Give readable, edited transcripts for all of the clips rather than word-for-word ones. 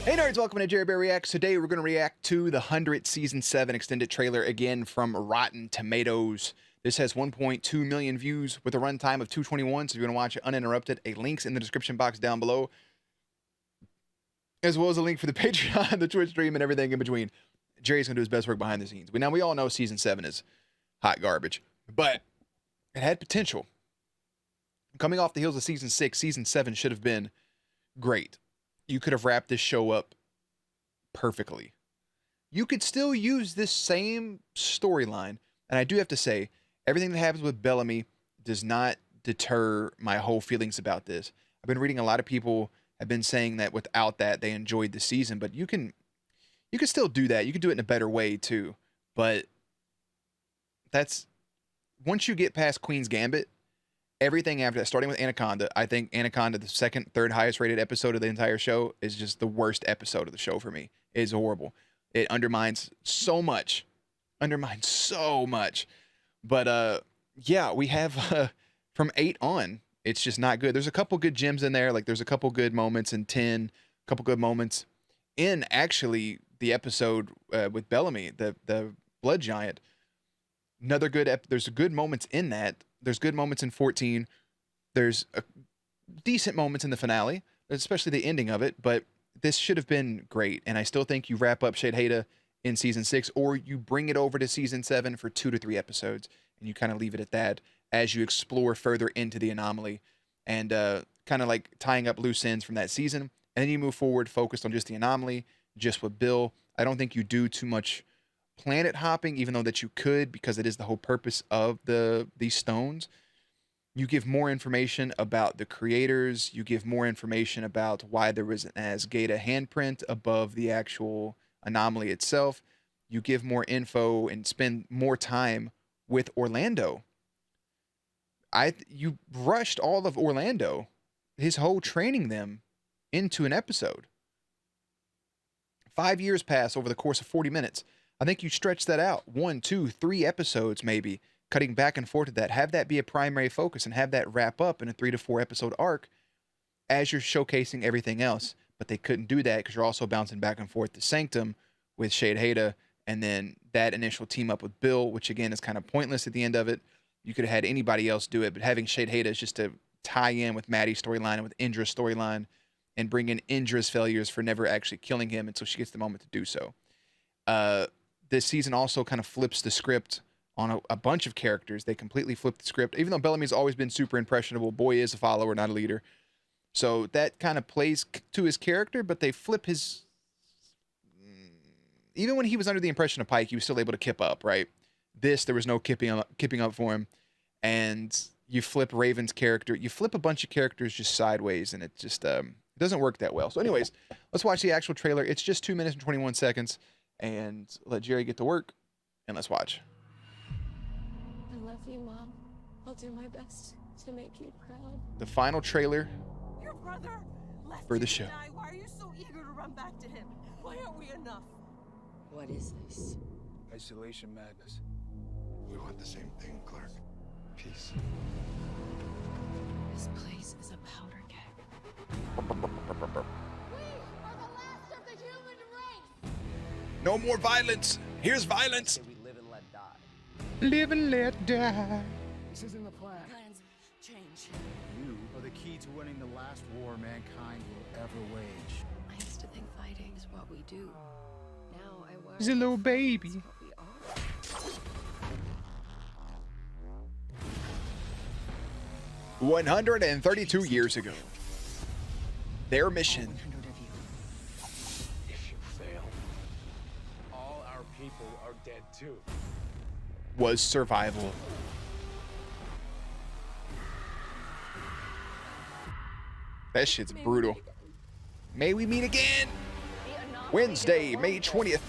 Hey nerds, welcome to Jerry Bear Reacts. Today we're going to react to the 100 Season 7 extended trailer again from Rotten Tomatoes. This has 1.2 million views with a runtime of 221, so if you want to watch it uninterrupted, a link's in the description box down below, as well as a link for the Patreon, the Twitch stream, and everything in between. Jerry's going to do his best work behind the scenes. But now we all know Season 7 is hot garbage, but it had potential. Coming off the heels of Season 6, Season 7 should have been great. You could have wrapped this show up perfectly. You could still use this same storyline. And I do have to say, everything that happens with Bellamy does not deter my whole feelings about this. I've been reading a lot of people have been saying that without that, they enjoyed the season. But you can still do that. You can do it in a better way too. But that's, once you get past Queen's Gambit, everything after that, starting with Anaconda, I think Anaconda, the second, third highest rated episode of the entire show, is just the worst episode of the show for me. It is horrible. It undermines so much. But yeah, we have from 8 on, it's just not good. There's a couple good gems in there. Like there's a couple good moments in 10, a couple good moments in actually the episode with Bellamy, the Blood Giant. Another good there's good moments in that. There's good moments in 14. There's decent moments in the finale, especially the ending of it. But this should have been great. And I still think you wrap up Shade Haida in Season 6, or you bring it over to Season 7 for 2 to 3 episodes. And you kind of leave it at that as you explore further into the anomaly and kind of like tying up loose ends from that season. And then you move forward focused on just the anomaly, just with Bill. I don't think you do too much planet hopping, even though that you could, because it is the whole purpose of these stones. You give more information about the creators. You give more information about why there was an Asgata handprint above the actual anomaly itself. You give more info and spend more time with Orlando. You rushed all of Orlando, his whole training them into an episode. 5 years pass over the course of 40 minutes. I think you stretch that out 1, 2, 3 episodes, maybe cutting back and forth to that. Have that be a primary focus and have that wrap up in a 3 to 4 episode arc as you're showcasing everything else. But they couldn't do that because you're also bouncing back and forth to Sanctum with Shade Haida, and then that initial team up with Bill, which again is kind of pointless at the end of it. You could have had anybody else do it, but having Shade Haida is just to tie in with Maddie's storyline and with Indra's storyline and bring in Indra's failures for never actually killing him until she gets the moment to do so. This season also kind of flips the script on a bunch of characters. They completely flip the script. Even though Bellamy's always been super impressionable, Boy is a follower, not a leader. So that kind of plays to his character, but they flip his... Even when he was under the impression of Pike, he was still able to kip up, right? There was no kipping up for him. And you flip Raven's character. You flip a bunch of characters just sideways, and it just doesn't work that well. So anyways, let's watch the actual trailer. It's just 2 minutes and 21 seconds. And let Jerry get to work, and let's watch. I love you, Mom. I'll do my best to make you proud. The final trailer Your brother left for the you show. to die. Why are you so eager to run back to him? Why aren't we enough? What is this? Isolation madness. We want the same thing, Clark. Peace. This place is a powder keg. We are the last of the human race! No more violence. Here's violence. We live and let die. Live and let die. This isn't the plan. Plans change. You are the key to winning the last war mankind will ever wage. I used to think fighting is what we do. Now I worry. He's a little baby. It's what we are. 132 years ago, their mission If you fail, all our people are dead too. was survival. That shit's brutal. May we meet again? Wednesday, May 20th.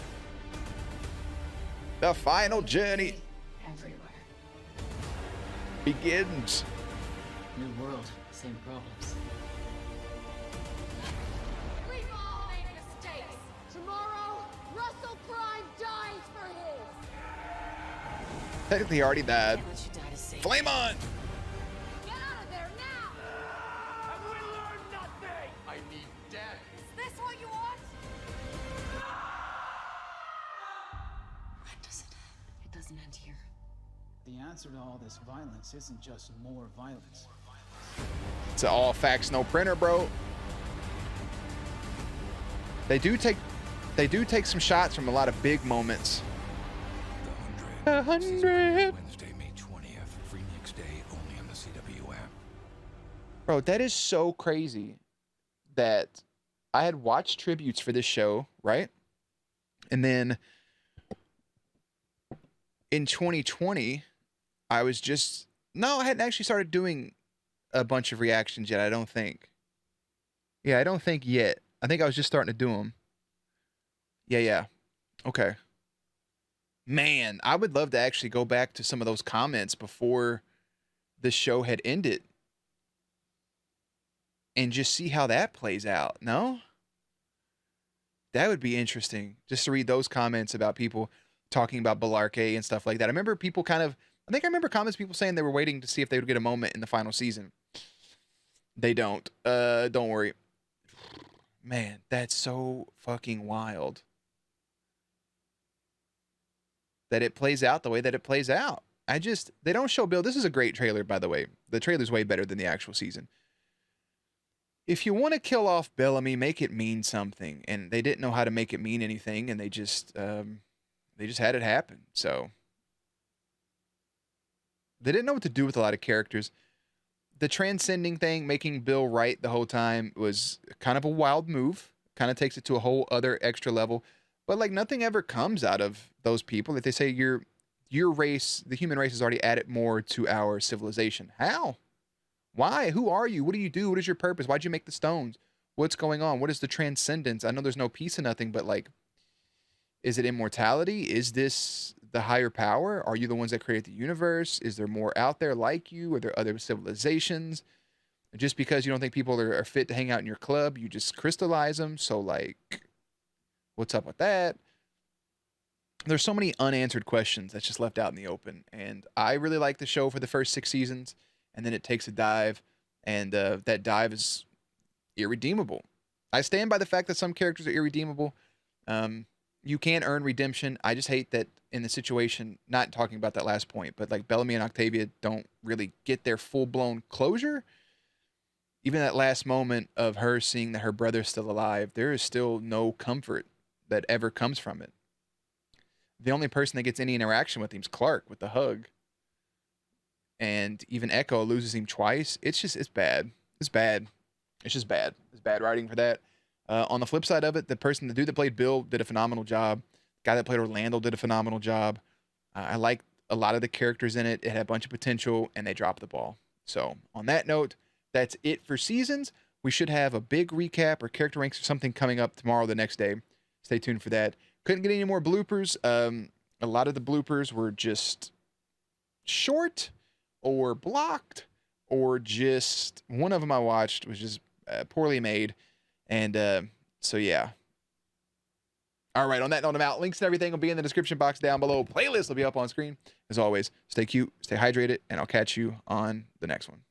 The final journey Everywhere. begins. New world, same problems. We've all made mistakes. Tomorrow, Russell Prime dies for his. Technically, he already died. Can't let you die to save. Flame on! Get out of there now! Have we learned nothing? I need death. Is this what you want? answer to all this violence isn't just more violence. It's all facts, no printer, bro. They do take some shots from a lot of big moments. The 100. Wednesday, May 20th. Free next day only on the CW app. Bro, that is so crazy that I had watched tributes for this show, right? And then in 2020, I hadn't actually started doing a bunch of reactions yet, I don't think. Yeah, I don't think yet. I think I was just starting to do them. Yeah. Okay. Man, I would love to actually go back to some of those comments before the show had ended and just see how that plays out. No? That would be interesting, just to read those comments about people talking about Belarke and stuff like that. I remember I remember comments, people saying they were waiting to see if they would get a moment in the final season. They don't. Don't worry. Man, that's so fucking wild that it plays out the way that it plays out. They don't show Bill. This is a great trailer, by the way. The trailer's way better than the actual season. If you want to kill off Bellamy, make it mean something. And they didn't know how to make it mean anything, and they just had it happen. So they didn't know what to do with a lot of characters. The transcending thing, making Bill right the whole time, was kind of a wild move. Kind of takes it to a whole other extra level. But like nothing ever comes out of those people. If they say your race, the human race, has already added more to our civilization. How? Why? Who are you? What do you do? What is your purpose? Why'd you make the stones? What's going on? What is the transcendence? I know there's no peace in nothing, but like, is it immortality? Is this the higher power? Are you the ones that create the universe? Is there more out there like you? Are there other civilizations? Just because you don't think people are fit to hang out in your club, you just crystallize them. So like, what's up with that? There's so many unanswered questions that's just left out in the open. And I really like the show for the first 6 seasons. And then it takes a dive. And that dive is irredeemable. I stand by the fact that some characters are irredeemable. You can earn redemption. I just hate that in the situation, not talking about that last point, but like Bellamy and Octavia don't really get their full-blown closure. Even that last moment of her seeing that her brother's still alive, there is still no comfort that ever comes from it. The only person that gets any interaction with him is Clark with the hug. And even Echo loses him twice. It's bad. It's bad. It's just bad. It's bad writing for that. On the flip side of it, the dude that played Bill did a phenomenal job. The guy that played Orlando did a phenomenal job. I liked a lot of the characters in it. It had a bunch of potential, and they dropped the ball. So on that note, that's it for seasons. We should have a big recap or character ranks or something coming up tomorrow or the next day. Stay tuned for that. Couldn't get any more bloopers. A lot of the bloopers were just short or blocked, or just one of them I watched was just poorly made. And so, yeah. All right, on that note, I'm out. Links and everything will be in the description box down below. Playlist will be up on screen. As always, stay cute, stay hydrated, and I'll catch you on the next one.